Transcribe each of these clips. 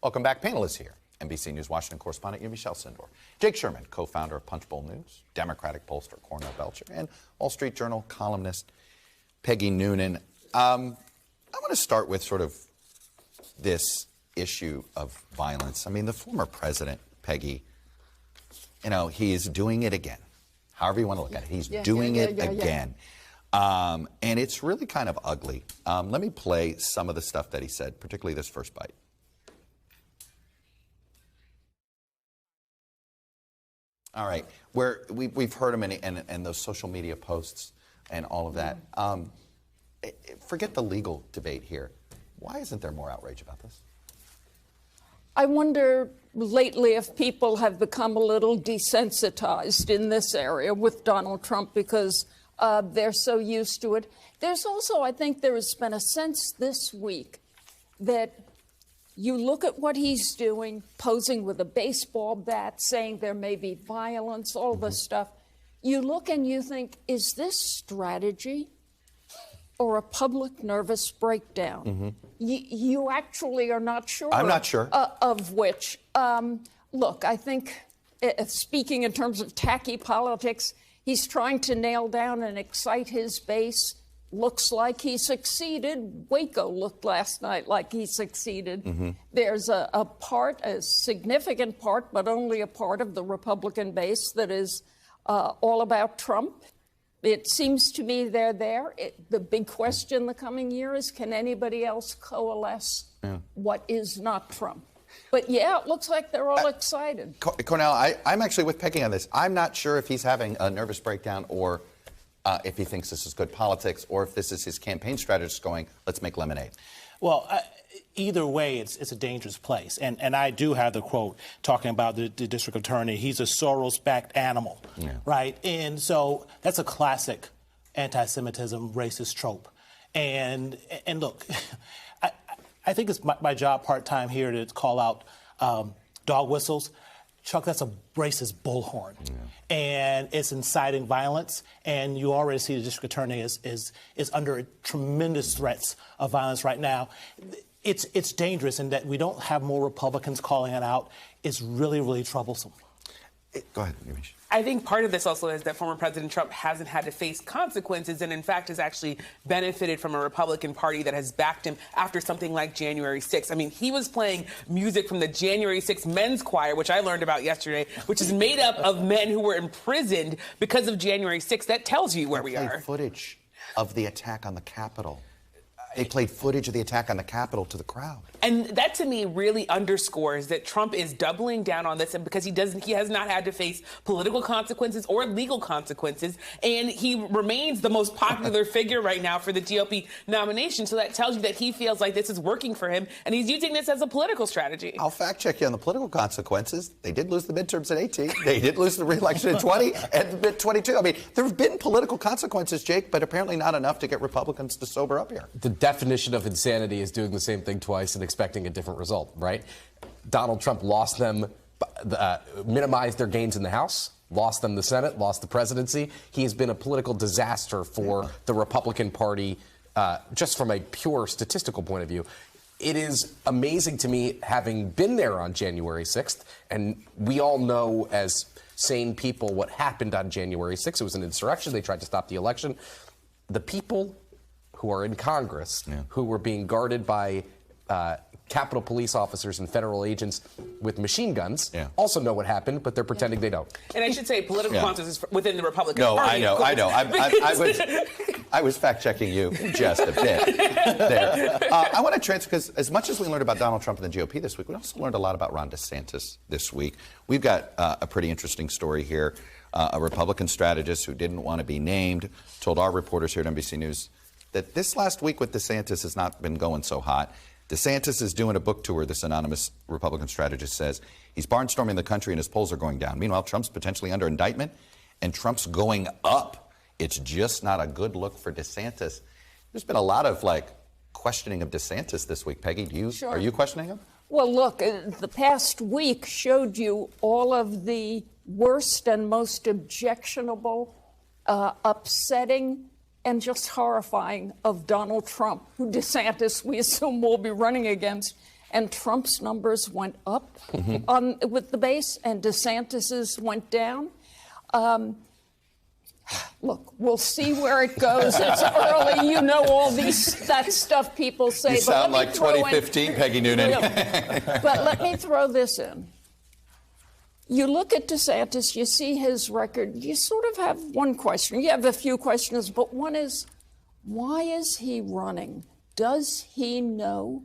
Welcome back. Panelists here. NBC News Washington correspondent Yamiche Alcindor. Jake Sherman, co-founder of Punchbowl News, Democratic pollster Cornell Belcher, and Wall Street Journal columnist Peggy Noonan. I want to start with sort of this issue of violence. I mean, the former president, Peggy, you know, he is doing it again. However you want to look at it, he's doing it again. And it's really kind of ugly. Let me play some of the stuff that he said, particularly this first bite. All right, where we've heard him in those social media posts and all of that. Forget the legal debate here. Why isn't there more outrage about this? I wonder lately if people have become a little desensitized in this area with Donald Trump because they're so used to it. There's also, I think there has been a sense this week that you look at what he's doing, posing with a baseball bat, saying there may be violence, all this stuff. You look and you think, is this strategy or a public nervous breakdown? You actually are not sure. I'm not sure. Of which. Look, I think, speaking in terms of tacky politics, he's trying to nail down and excite his base. Looks like he succeeded. Waco looked last night like he succeeded. There's a significant part, but only a part of the Republican base that is all about Trump. It seems to me they're there. The big question the coming year is, can anybody else coalesce what is not Trump? But yeah, it looks like they're all excited. Cornell, I'm actually with Peggy on this. I'm not sure if he's having a nervous breakdown or if he thinks this is good politics, or if this is his campaign strategist going, let's make lemonade. Well, either way, it's a dangerous place. And I do have the quote talking about the district attorney. He's a Soros-backed animal, right? And so that's a classic anti-Semitism, racist trope. And look, I think it's my job part-time here to call out dog whistles. Chuck, that's a racist bullhorn, and it's inciting violence. And you already see the district attorney is under tremendous threats of violence right now. It's dangerous, and that we don't have more Republicans calling it out is really, really troublesome. Go ahead, Yamiche. I think part of this also is that former President Trump hasn't had to face consequences and, in fact, has actually benefited from a Republican Party that has backed him after something like January 6th. I mean, he was playing music from the January 6th men's choir, which I learned about yesterday, which is made up of men who were imprisoned because of January 6th. That tells you where we are. Footage of the attack on the Capitol. They played footage of the attack on the Capitol to the crowd. And that, to me, really underscores that Trump is doubling down on this, and because he has not had to face political consequences or legal consequences, and he remains the most popular figure right now for the GOP nomination. So that tells you that he feels like this is working for him, and he's using this as a political strategy. I'll fact check you on the political consequences. They did lose the midterms in 18. They did lose the re-election in 20 and 22. I mean, there have been political consequences, Jake, but apparently not enough to get Republicans to sober up here. The definition of insanity is doing the same thing twice and expecting a different result, right? Donald Trump lost them, minimized their gains in the House, lost them the Senate, lost the presidency. He has been a political disaster for the Republican Party, just from a pure statistical point of view. It is amazing to me, having been there on January 6th, and we all know as sane people what happened on January 6th. It was an insurrection. They tried to stop the election. The people who are in Congress, who were being guarded by Capitol Police officers and federal agents with machine guns, also know what happened, but they're pretending they don't. And I should say political consequences within the Republican Party. No, I know. I was fact-checking you just a bit there. I want to transfer, because as much as we learned about Donald Trump and the GOP this week, we also learned a lot about Ron DeSantis this week. We've got a pretty interesting story here. A Republican strategist who didn't want to be named told our reporters here at NBC News that this last week with DeSantis has not been going so hot. DeSantis is doing a book tour, this anonymous Republican strategist says. He's barnstorming the country and his polls are going down. Meanwhile, Trump's potentially under indictment and Trump's going up. It's just not a good look for DeSantis. There's been a lot of, questioning of DeSantis this week. Peggy, are you questioning him? Well, look, the past week showed you all of the worst and most objectionable, upsetting, and just horrifying of Donald Trump, who DeSantis, we assume, will be running against. and Trump's numbers went up with the base, and DeSantis's went down. Look, we'll see where it goes. It's early. You know all that stuff people say. You sound like 2015, Peggy Noonan. But let me throw this in. You look at DeSantis, you see his record, you sort of have one question. You have a few questions, but one is, why is he running? Does he know?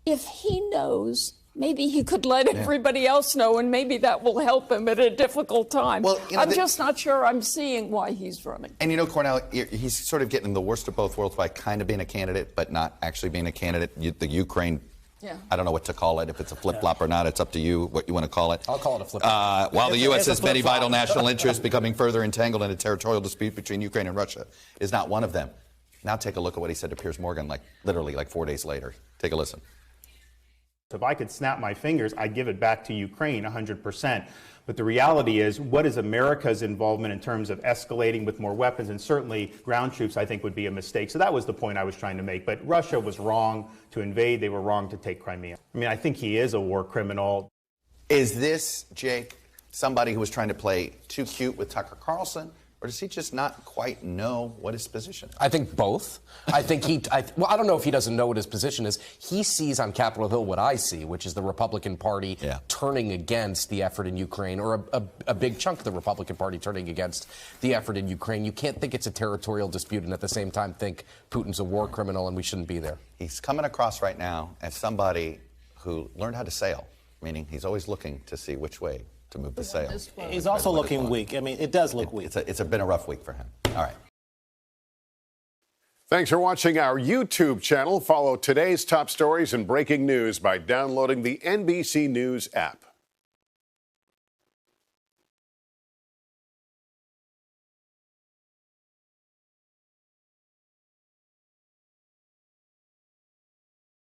If he knows, maybe he could let everybody else know, and maybe that will help him at a difficult time. Well, I'm just not sure I'm seeing why he's running. And Cornell, he's sort of getting the worst of both worlds by kind of being a candidate, but not actually being a candidate. The Ukraine, I don't know what to call it. If it's a flip-flop or not, it's up to you what you want to call it. I'll call it a flip-flop. While the U.S. has many vital national interests, becoming further entangled in a territorial dispute between Ukraine and Russia is not one of them. Now take a look at what he said to Piers Morgan, literally 4 days later. Take a listen. If I could snap my fingers, I'd give it back to Ukraine 100%. But the reality is, what is America's involvement in terms of escalating with more weapons, and certainly ground troops, I think, would be a mistake. So that was the point I was trying to make. But Russia was wrong to invade. They were wrong to take Crimea. I mean, I think he is a war criminal. Is this, Jake, somebody who was trying to play too cute with Tucker Carlson? Or does he just not quite know what his position is? I think both. I think I don't know if he doesn't know what his position is. He sees on Capitol Hill what I see, which is the Republican Party turning against the effort in Ukraine, or a big chunk of the Republican Party turning against the effort in Ukraine. You can't think it's a territorial dispute and at the same time think Putin's a war criminal and we shouldn't be there. He's coming across right now as somebody who learned how to sail, meaning he's always looking to see which way to move the sail. He's also looking weak. I mean, it does look weak. It's been a rough week for him. All right. Thanks for watching our YouTube channel. Follow today's top stories and breaking news by downloading the NBC News app.